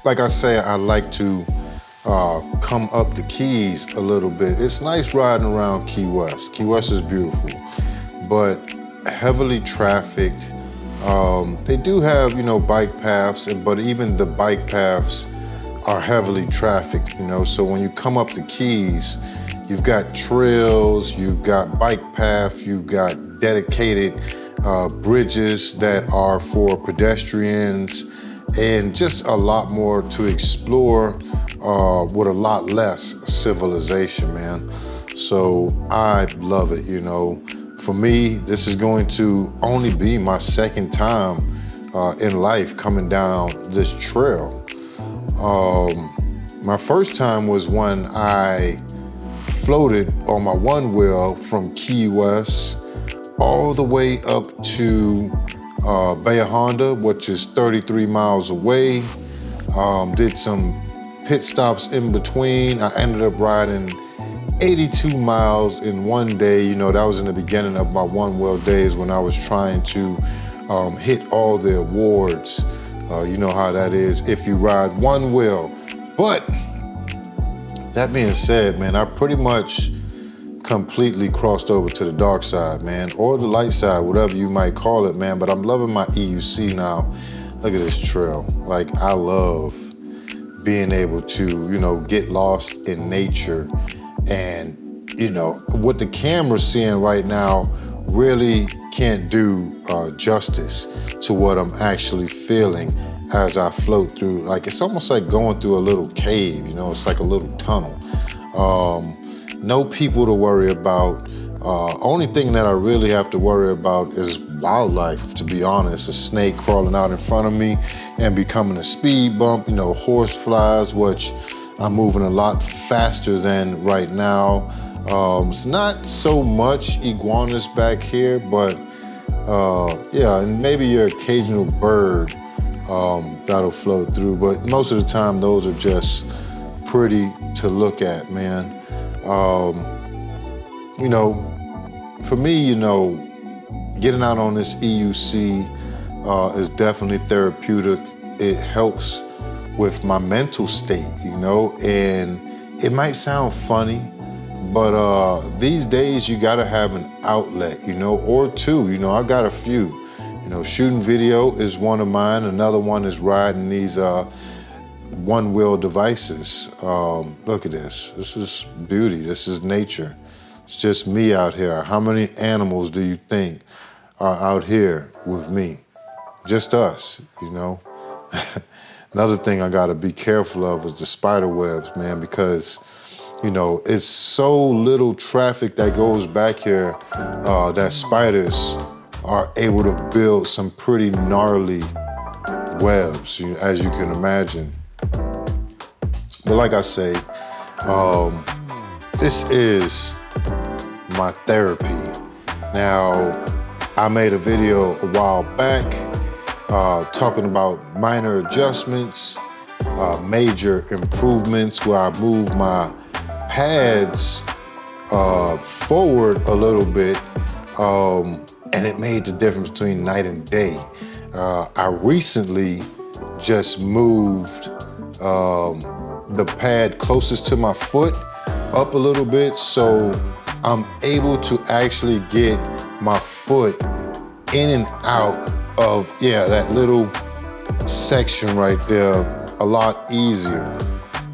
like I say, I like to come up the Keys a little bit. It's nice riding around Key West. Key West is beautiful, but heavily trafficked. They do have, bike paths, but even the bike paths are heavily trafficked, So when you come up the Keys, you've got trails, you've got bike paths, you've got dedicated bridges that are for pedestrians, and just a lot more to explore with a lot less civilization, man. So I love it, For me, this is going to only be my second time in life coming down this trail. My first time was when I floated on my one wheel from Key West all the way up to Bay Honda, which is 33 miles away. Did some pit stops in between. I ended up riding 82 miles in one day. That was in the beginning of my one wheel days when I was trying to hit all the awards. You know how that is if you ride one wheel. But that being said, man, I pretty much completely crossed over to the dark side, man, or the light side, whatever you might call it, man. But I'm loving my EUC now. Look at this trail. Like, I love being able to, get lost in nature. And, what the camera's seeing right now really can't do justice to what I'm actually feeling as I float through. Like, it's almost like going through a little cave, it's like a little tunnel. No people to worry about. Only thing that I really have to worry about is wildlife, to be honest. A snake crawling out in front of me and becoming a speed bump, horse flies, which I'm moving a lot faster than right now. It's not so much iguanas back here, but yeah, and maybe your occasional bird that'll float through. But most of the time, those are just pretty to look at, man. For me, getting out on this EUC is definitely therapeutic. It helps with my mental state, and it might sound funny, but these days you gotta have an outlet, or two. I got a few. Shooting video is one of mine. Another one is riding these one-wheel devices. Look at this. This is beauty. This is nature. It's just me out here. How many animals do you think are out here with me? Just us, Another thing I gotta be careful of is the spider webs, man, because, it's so little traffic that goes back here that spiders are able to build some pretty gnarly webs, as you can imagine. But like I say, this is my therapy. Now, I made a video a while back talking about minor adjustments, major improvements, where I moved my pads forward a little bit, and it made the difference between night and day. I recently just moved the pad closest to my foot up a little bit, so I'm able to actually get my foot in and out of, that little section right there a lot easier.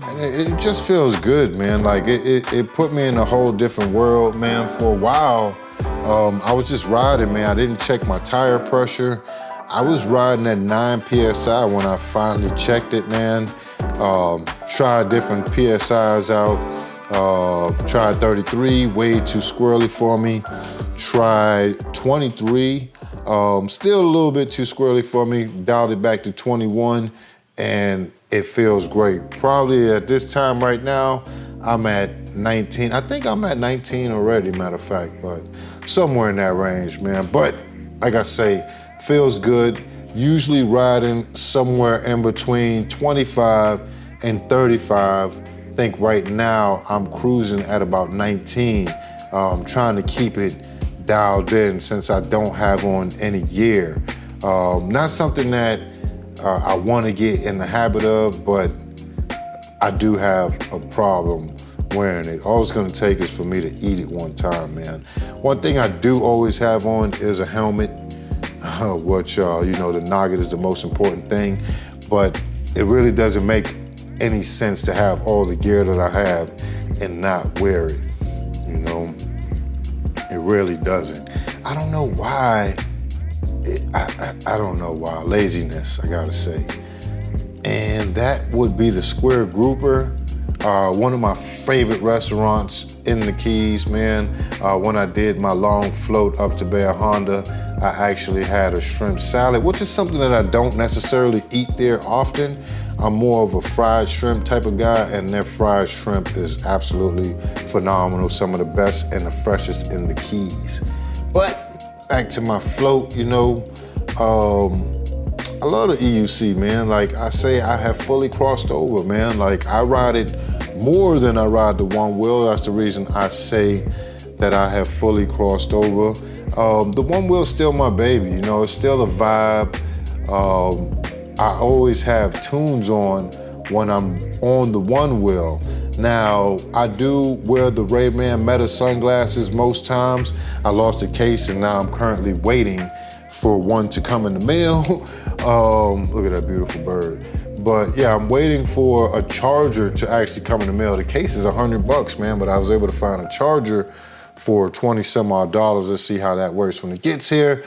And it just feels good, man. Like, it put me in a whole different world, man. For a while, I was just riding, man. I didn't check my tire pressure. I was riding at 9 PSI when I finally checked it, man. Tried different PSIs out. Tried 33, way too squirrely for me. Tried 23, still a little bit too squirrely for me. Dialed it back to 21, and it feels great. Probably at this time right now, I'm at 19. I think I'm at 19 already, matter of fact, but somewhere in that range, man. But like I say, feels good. Usually riding somewhere in between 25 and 35. I think right now I'm cruising at about 19. Trying to keep it dialed in since I don't have on any gear. Not something that I want to get in the habit of, but I do have a problem wearing it. All it's gonna take is for me to eat it one time, man. One thing I do always have on is a helmet, which, you know, the noggin is the most important thing, but it really doesn't make any sense to have all the gear that I have and not wear it, you know? It really doesn't. I don't know why, I don't know why, laziness, I gotta say. And that would be the Square Grouper, one of my favorite restaurants in the Keys, man. When I did my long float up to Bay Honda, I actually had a shrimp salad, which is something that I don't necessarily eat there often. I'm more of a fried shrimp type of guy, and their fried shrimp is absolutely phenomenal. Some of the best and the freshest in the Keys. But back to my float, you know, I love the EUC, man. Like I say, I have fully crossed over, man. Like I ride it more than I ride the one wheel. That's the reason I say that I have fully crossed over. The one wheel's still my baby, you know, it's still a vibe. I always have tunes on when I'm on the one wheel. Now, I do wear the Ray-Ban Meta sunglasses most times. I lost a case and now I'm currently waiting for one to come in the mail. Look at that beautiful bird. But yeah, I'm waiting for a charger to actually come in the mail. The case is $100, man, but I was able to find a charger for 20 some odd dollars. Let's see how that works when it gets here.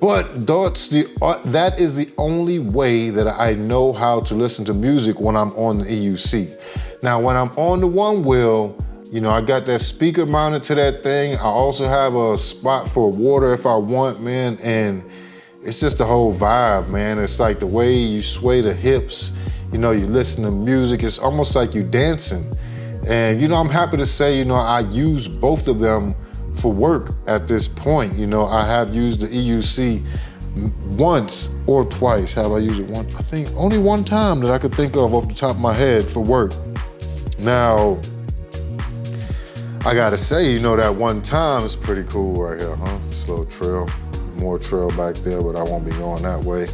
But that is the only way that I know how to listen to music when I'm on the EUC. Now, when I'm on the one wheel, you know, I got that speaker mounted to that thing. I also have a spot for water if I want, man, and it's just the whole vibe, man. It's like the way you sway the hips, you know, you listen to music, it's almost like you dancing. And, you know, I'm happy to say, you know, I use both of them for work at this point. You know, I have used the EUC once or twice. Have I used it once? I think only one time that I could think of off the top of my head for work. Now, I gotta say, you know, that one time is pretty cool right here, huh? This little trail, more trail back there, but I won't be going that way.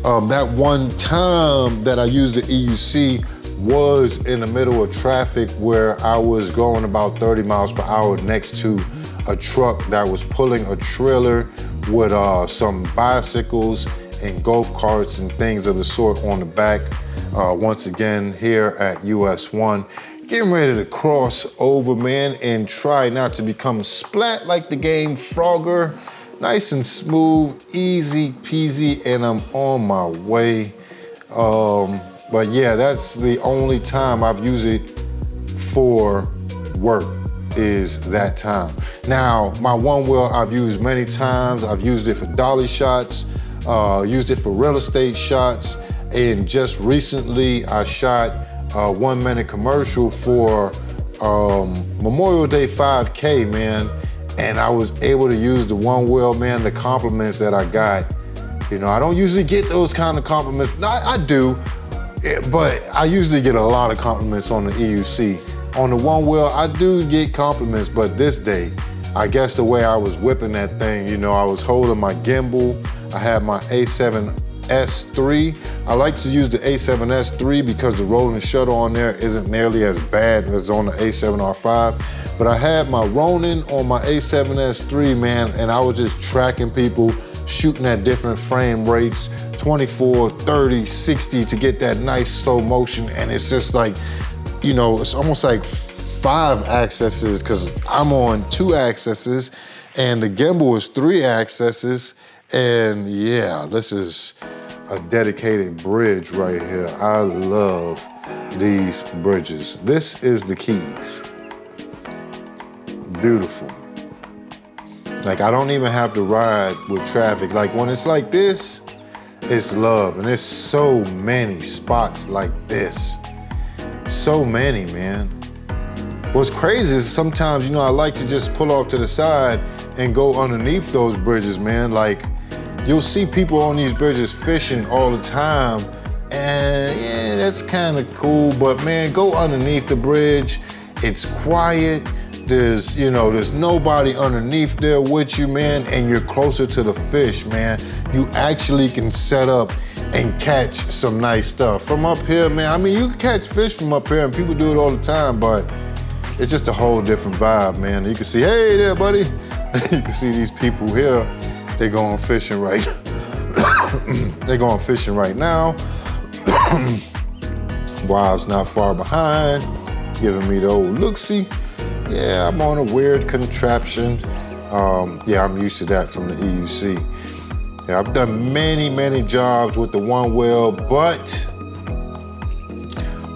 That one time that I used the EUC was in the middle of traffic where I was going about 30 miles per hour next to a truck that was pulling a trailer with some bicycles and golf carts and things of the sort on the back. Once again, here at US 1, getting ready to cross over, man, and try not to become splat like the game Frogger. Nice and smooth, easy peasy, and I'm on my way. But yeah, that's the only time I've used it for work, is that time. Now, my one wheel I've used many times. I've used it for dolly shots, used it for real estate shots, and just recently I shot a 1 minute commercial for Memorial Day 5K, man, and I was able to use the one wheel, man. The compliments that I got, you know, I don't usually get those kind of compliments. No, I do, but I usually get a lot of compliments on the EUC. On the one wheel, I do get compliments, but this day, I guess the way I was whipping that thing, you know, I was holding my gimbal. I had my A7S III. I like to use the A7S III because the rolling shutter on there isn't nearly as bad as on the A7R5. But I had my Ronin on my A7S III, man, and I was just tracking people, shooting at different frame rates, 24, 30, 60 to get that nice slow motion. And it's just like, you know, it's almost like 5 accesses because I'm on 2 accesses and the gimbal is 3 accesses. And yeah, this is a dedicated bridge right here. I love these bridges. This is the Keys. Beautiful. Like, I don't even have to ride with traffic. Like, when it's like this, it's love. And there's so many spots like this. So many, man. What's crazy is sometimes, you know, I like to just pull off to the side and go underneath those bridges, man. Like, you'll see people on these bridges fishing all the time, and yeah, that's kind of cool, but man, go underneath the bridge. It's quiet. There's, you know, there's nobody underneath there with you, man, and you're closer to the fish, man. You actually can set up and catch some nice stuff. From up here, man, I mean, you can catch fish from up here and people do it all the time, but it's just a whole different vibe, man. You can see, hey there, buddy. You can see these people here, they're going fishing right. They're going fishing right now. Wives not far behind, giving me the old look-see. Yeah, I'm on a weird contraption. Yeah, I'm used to that from the EUC. Yeah, I've done many jobs with the one well, but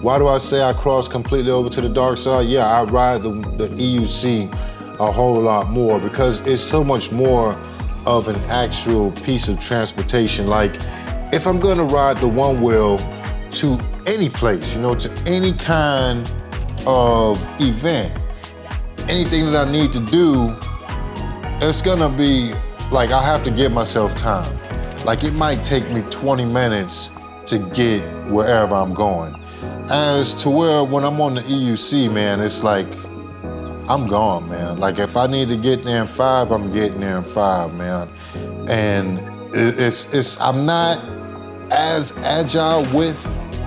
why do I say I crossed completely over to the dark side? Yeah, I ride the EUC a whole lot more because it's so much more of an actual piece of transportation. Like, if I'm gonna ride the one well to any place, you know, to any kind of event, anything that I need to do, it's gonna be like I have to give myself time. Like, it might take me 20 minutes to get wherever I'm going. As to where when I'm on the EUC, man, it's like, I'm gone, man. Like, if I need to get there in 5, I'm getting there in 5, man. And I'm not as agile with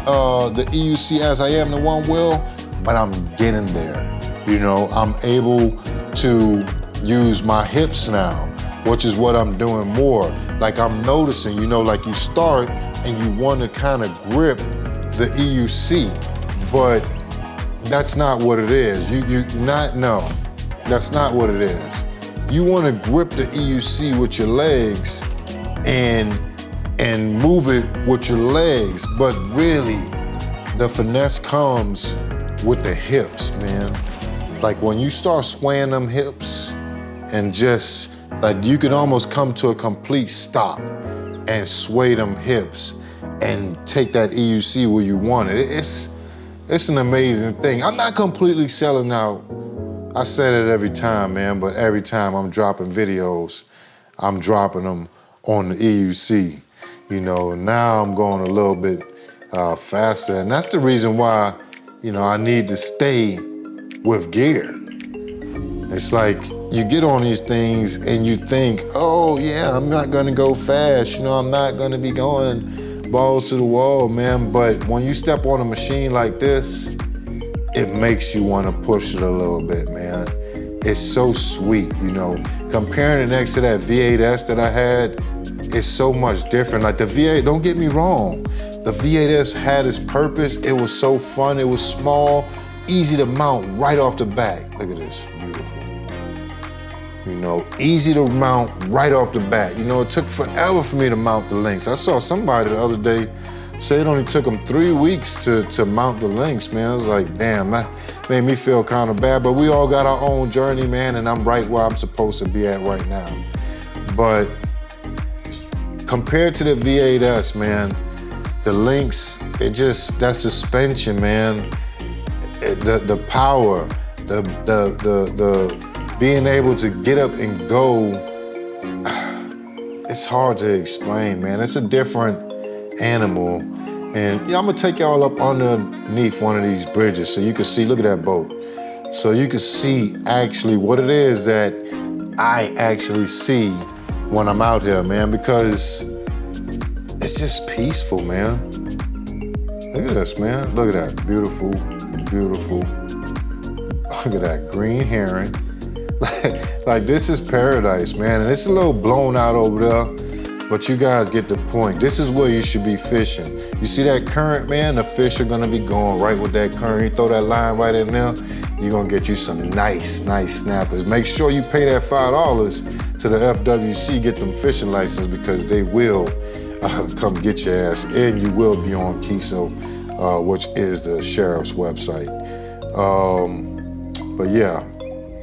the EUC as I am the one wheel, but I'm getting there. You know, I'm able to use my hips now, which is what I'm doing more. Like, I'm noticing, you know, like you start and you want to kind of grip the EUC, but that's not what it is. No, that's not what it is. You want to grip the EUC with your legs and move it with your legs, but really the finesse comes with the hips, man. Like, when you start swaying them hips and just, like, you can almost come to a complete stop and sway them hips and take that EUC where you want it. It's an amazing thing. I'm not completely selling out. I said it every time, man, but every time I'm dropping videos, I'm dropping them on the EUC. You know, now I'm going a little bit faster, and that's the reason why, you know, I need to stay with gear. It's like, you get on these things and you think, oh yeah, I'm not gonna go fast, you know, I'm not gonna be going balls to the wall, man. But when you step on a machine like this, it makes you wanna push it a little bit, man. It's so sweet, you know. Comparing it next to that V8S that I had, it's so much different. Like, the V8, don't get me wrong, the V8S had its purpose. It was so fun, it was small, easy to mount right off the back. Look at this, beautiful. You know, easy to mount right off the bat. You know, it took forever for me to mount the links. I saw somebody the other day say it only took them 3 weeks to mount the links, man. I was like, damn, that made me feel kind of bad, but we all got our own journey, man, and I'm right where I'm supposed to be at right now. But compared to the V8S, man, the links, it just, that suspension, man, the power, the being able to get up and go, it's hard to explain, man. It's a different animal. And, you know, I'm gonna take y'all up underneath one of these bridges so you can see, look at that boat. So you can see actually what it is that I actually see when I'm out here, man, because it's just peaceful, man. Look at this, man. Look at that, beautiful, beautiful. Look at that green herring. Like, this is paradise, man. And it's a little blown out over there, but you guys get the point. This is where you should be fishing. You see that current, man? The fish are gonna be going right with that current. You throw that line right in there, you're gonna get you some nice snappers. Make sure you pay that $5 to the FWC, get them fishing license, because they will come get your ass, and you will be on KISO, which is the sheriff's website. But yeah.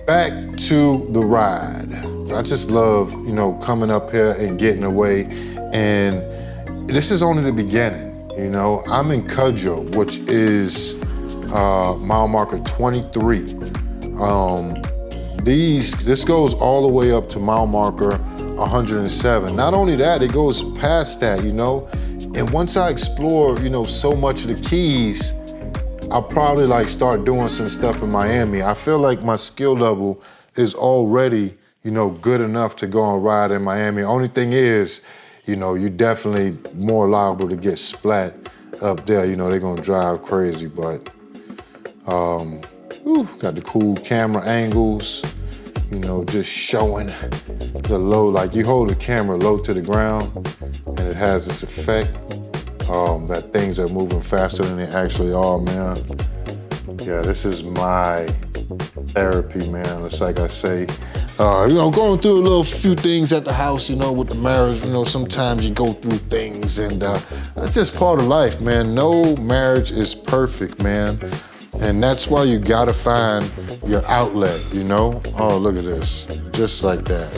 Back to the ride. I just love, you know, coming up here and getting away. And this is only the beginning, you know. I'm in Cudjoe, which is mile marker 23. This goes all the way up to mile marker 107. Not only that, it goes past that, you know. And once I explore, you know, so much of the Keys, I'll probably like start doing some stuff in Miami. I feel like my skill level is already, you know, good enough to go and ride in Miami. Only thing is, you know, you're definitely more liable to get splat up there. You know, they're gonna drive crazy, but got the cool camera angles, you know, just showing the low, like you hold the camera low to the ground and it has this effect that things are moving faster than they actually are, man. Yeah, this is my therapy, man. It's like I say, you know, going through a little few things at the house, you know, with the marriage, you know, sometimes you go through things and that's just part of life, man. No marriage is perfect, man. And that's why you gotta find your outlet, you know? Oh, look at this, just like that.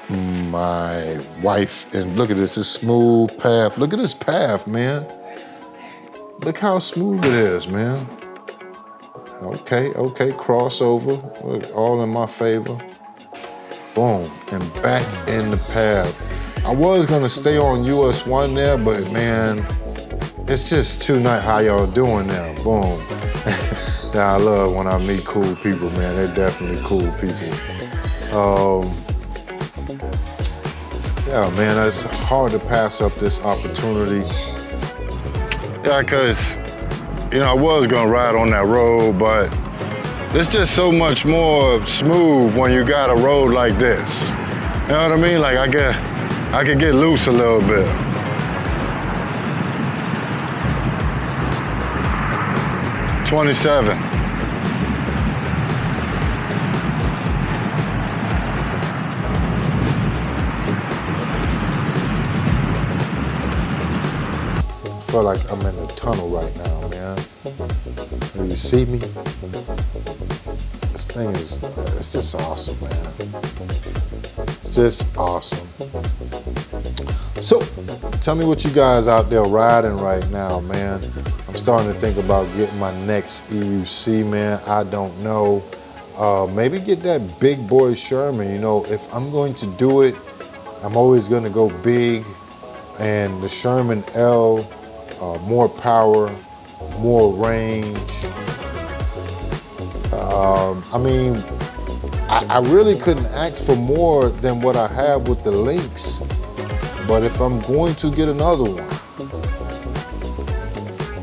My wife, and look at this smooth path. Look at this path, man. Look how smooth it is, man. Okay, crossover, all in my favor. Boom, and back in the path. I was gonna stay on US 1 there, but man, it's just too nice how y'all doing now, boom. Now I love when I meet cool people, man. They're definitely cool people. Yeah, man, it's hard to pass up this opportunity. Yeah, cause, you know, I was gonna ride on that road, but it's just so much more smooth when you got a road like this. You know what I mean? Like I could get loose a little bit. '27. I feel like I'm in the tunnel right now, man. You see me? This thing is, it's just awesome, man. It's just awesome. So, tell me what you guys out there riding right now, man. I'm starting to think about getting my next EUC, man. I don't know. Maybe get that big boy Sherman. You know, if I'm going to do it, I'm always gonna go big. And the Sherman L, more power, more range. I mean, I really couldn't ask for more than what I have with the Lynx. But if I'm going to get another one,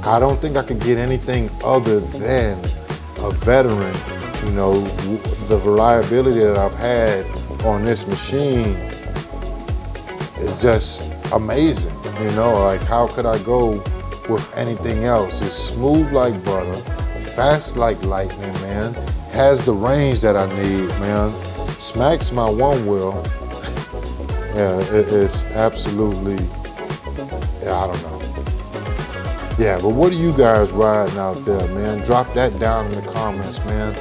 I don't think I could get anything other than a veteran. You know, the reliability that I've had on this machine is just amazing. You know, like how could I go with anything else? It's smooth like butter, fast like lightning, man. Has the range that I need, man. Smacks my one wheel. Yeah, it is absolutely, yeah, I don't know. Yeah, but what are you guys riding out there, man? Drop that down in the comments, man.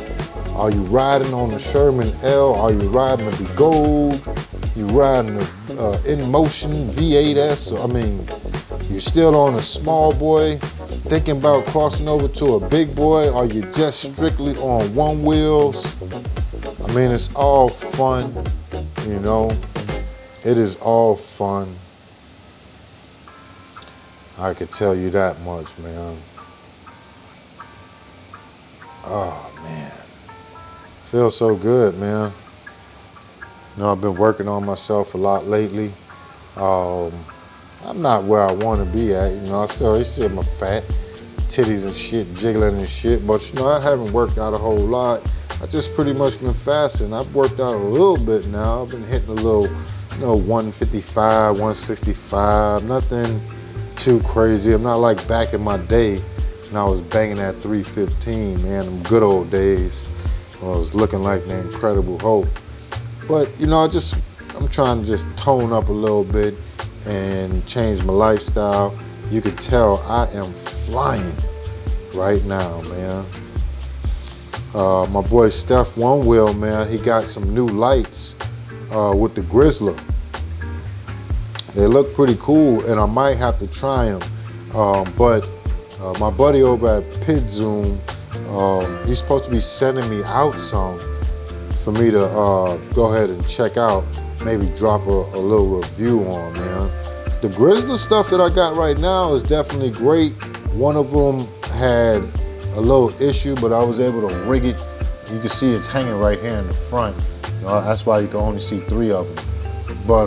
Are you riding on the Sherman L? Are you riding the Gold? You riding the In Motion V8S? I mean, you still on a small boy, thinking about crossing over to a big boy? Are you just strictly on one wheels? I mean, it's all fun, you know? It is all fun. I could tell you that much, man. Oh, man. Feels so good, man. You know, I've been working on myself a lot lately. I'm not where I want to be at. You know, I still my fat titties and shit, jiggling and shit. But, you know, I haven't worked out a whole lot. I just pretty much been fasting. I've worked out a little bit now. I've been hitting a little, you know, 155, 165, nothing too crazy. I'm not like back in my day when I was banging at 315, man, them good old days. I was looking like the Incredible Hulk. But, you know, I'm trying to just tone up a little bit and change my lifestyle. You can tell I am flying right now, man. My boy Steph One Wheel, man, he got some new lights with the Grizzler. They look pretty cool, and I might have to try them. But my buddy over at Pit Zoom, he's supposed to be sending me out some for me to go ahead and check out, maybe drop a little review on, man. The Grizzler stuff that I got right now is definitely great. One of them had a little issue, but I was able to rig it. You can see it's hanging right here in the front. You know, that's why you can only see 3 of them. But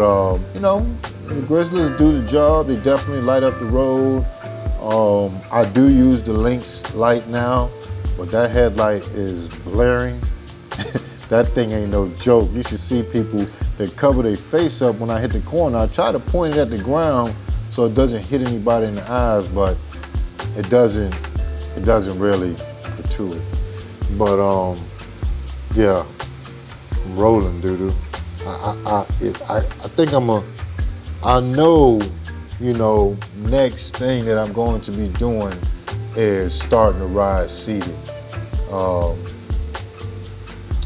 you know, the Grizzlies do the job. They definitely light up the road. I do use the Lynx light now, but that headlight is blaring. That thing ain't no joke. You should see people that cover their face up when I hit the corner. I try to point it at the ground so it doesn't hit anybody in the eyes, but it doesn't really protrude. But yeah, I'm rolling, doo-doo. I think I know, you know, next thing that I'm going to be doing is starting to ride seated.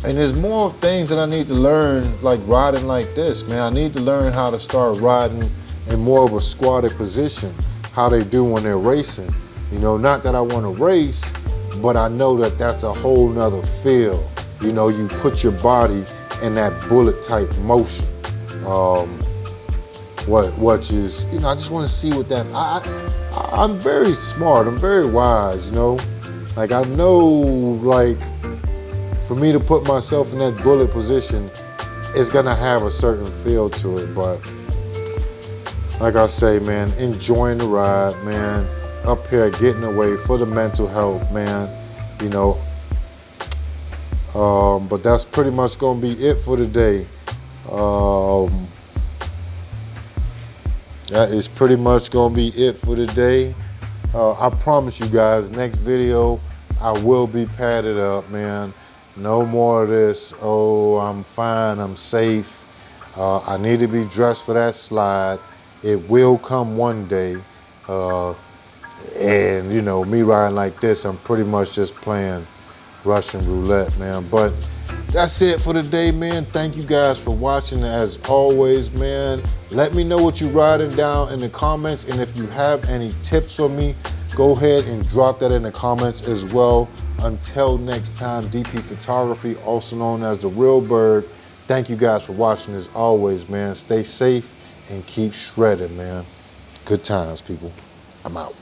And there's more things that I need to learn, like riding like this, man. I need to learn how to start riding in more of a squatted position, how they do when they're racing. You know, not that I want to race, but I know that that's a whole nother feel. You know, you put your body in that bullet type motion. What is, you know, I just want to see what that, I'm very smart, I'm very wise, you know. Like I know, like, for me to put myself in that bullet position, it's gonna have a certain feel to it. But like I say, man, enjoying the ride, man. Up here getting away for the mental health, man. You know. But that's pretty much gonna be it for today. That is pretty much gonna be it for today. I promise you guys, next video, I will be padded up, man. No more of this, oh, I'm fine, I'm safe. I need to be dressed for that slide. It will come one day. And you know, me riding like this, I'm pretty much just playing Russian roulette, man. But that's it for today, man. Thank you guys for watching. As always, man, let me know what you're riding down in the comments. And if you have any tips for me, go ahead and drop that in the comments as well. Until next time, DP Photography, also known as The Real Bird. Thank you guys for watching as always, man. Stay safe and keep shredding, man. Good times, people. I'm out.